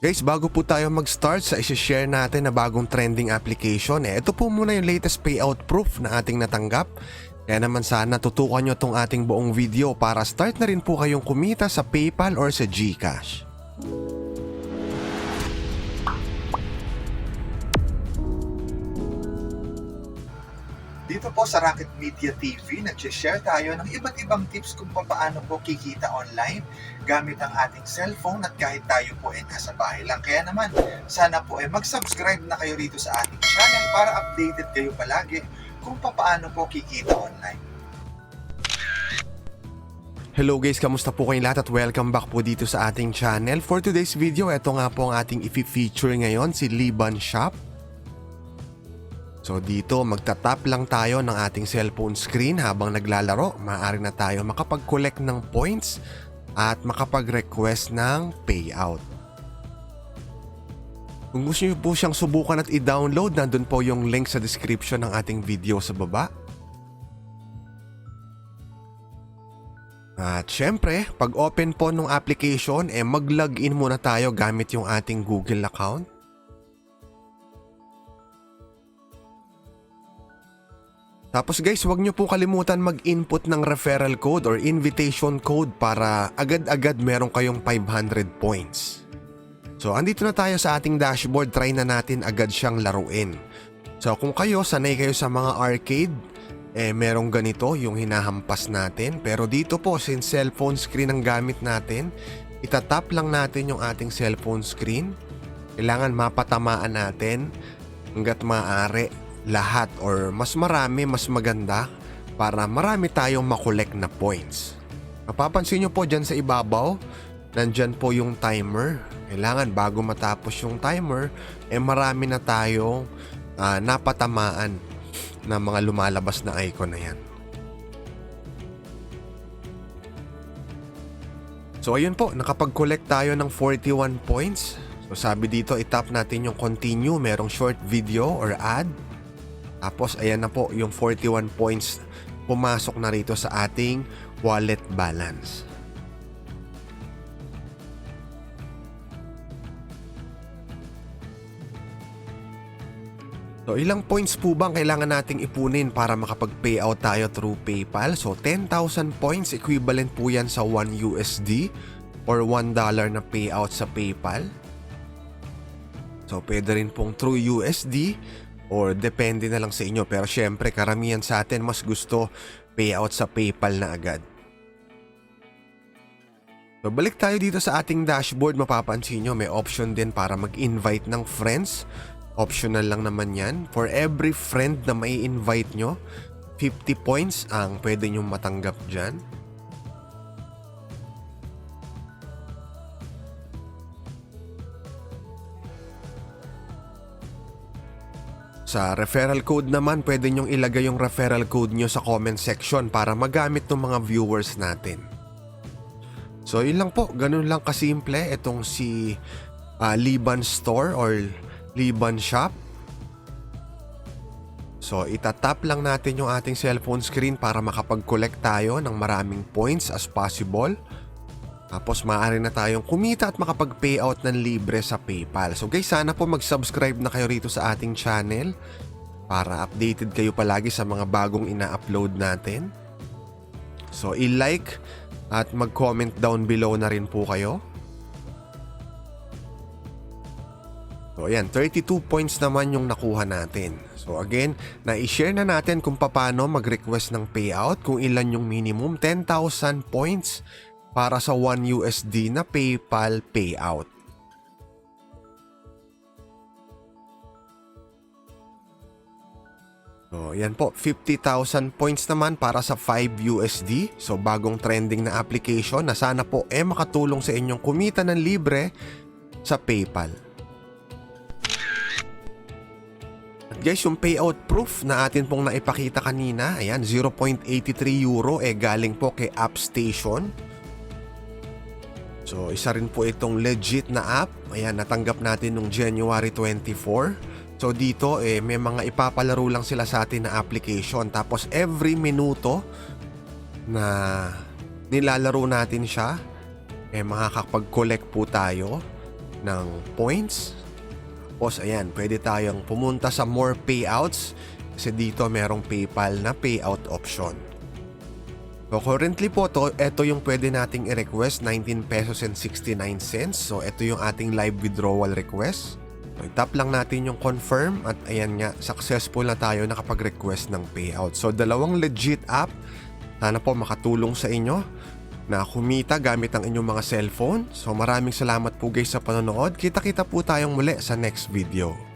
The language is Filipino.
Guys, bago po tayo mag-start sa isi-share natin na bagong trending application, ito po muna yung latest payout proof na ating natanggap. Kaya naman sana tutukan nyo tong ating buong video para start na rin po kayong kumita sa PayPal or sa GCash. Dito po sa Rocket Media TV, nag-share tayo ng iba't ibang tips kung paano po kikita online gamit ang ating cellphone at kahit tayo po ay nasa bahay lang. Kaya naman, sana po ay mag-subscribe na kayo rito sa ating channel para updated kayo palagi kung paano po kikita online. Hello guys, kamusta po kayong lahat at welcome back po dito sa ating channel. For today's video, ito nga po ang ating i-feature ngayon, si Liban Shop. So dito magta-tap lang tayo ng ating cellphone screen habang naglalaro. Maaari na tayo makapag-collect ng points at makapag-request ng payout. Kung gusto niyo po siyang subukan at i-download, nandun po yung link sa description ng ating video sa baba. At syempre, pag open po ng application, mag-login muna tayo gamit yung ating Google account. Tapos guys, huwag nyo po kalimutan mag-input ng referral code or invitation code para agad-agad meron kayong 500 points. So andito na tayo sa ating dashboard, try na natin agad siyang laruin. So kung kayo, sanay kayo sa mga arcade, merong ganito yung hinahampas natin. Pero dito po, since cellphone screen ang gamit natin, itatap lang natin yung ating cellphone screen. Kailangan mapatamaan natin hanggat maaari lahat or mas marami, mas maganda para marami tayong makolek na points. Mapapansin nyo po dyan sa ibabaw, nandyan po yung timer. Kailangan bago matapos yung timer, marami na tayong napatamaan na mga lumalabas na icon na yan. So ayun po, nakapag-collect tayo ng 41 points. So sabi dito, itap natin yung continue, merong short video or ad. Tapos ayan na po yung 41 points pumasok na rito sa ating wallet balance. So ilang points po bang kailangan nating ipunin para makapag-payout tayo through PayPal? So 10,000 points equivalent po yan sa 1 USD or $1 na payout sa PayPal. So pwede rin pong through USD or depende na lang sa inyo. Pero syempre karamihan sa atin mas gusto payout sa PayPal na agad. So balik tayo dito sa ating dashboard. Mapapansin nyo may option din para mag-invite ng friends. Optional lang naman yan. For every friend na may invite nyo, 50 points ang pwede nyo matanggap dyan. Sa referral code naman, pwede nyong ilagay yung referral code nyo sa comment section para magamit ng mga viewers natin. So yun lang po, ganun lang kasimple itong si Liban Store or Liban Shop. So itatap lang natin yung ating cellphone screen para makapag-collect tayo ng maraming points as possible. Tapos maaari na tayong kumita at makapag-payout ng libre sa PayPal. So guys, sana po mag-subscribe na kayo rito sa ating channel para updated kayo palagi sa mga bagong ina-upload natin. So i-like at mag-comment down below na rin po kayo. So ayan, 32 points naman yung nakuha natin. So again, na-i-share na natin kung paano mag-request ng payout, kung ilan yung minimum, 10,000 points para sa 1 USD na PayPal payout. So, yan po, 50,000 points naman para sa 5 USD. So, bagong trending na application na sana po makatulong sa inyong kumita ng libre sa PayPal. At guys, yung payout proof na atin pong naipakita kanina, ayan, 0.83 euro galing po kay AppStation. So, isa rin po itong legit na app. Ayan, natanggap natin noong January 24. So, dito may mga ipapalaro lang sila sa atin na application. Tapos, every minuto na nilalaro natin siya, makakapag-collect po tayo ng points. Tapos ayan, pwede tayong pumunta sa more payouts kasi dito merong PayPal na payout option. So currently po ito yung pwede nating i-request, 19 pesos and 69 cents. So ito yung ating live withdrawal request. So, tap lang natin yung confirm at ayan nga, successful na tayo nakapag-request ng payout. So dalawang legit app, sana po makatulong sa inyo na kumita gamit ang inyong mga cellphone. So maraming salamat po guys sa panonood. Kita-kita po tayong muli sa next video.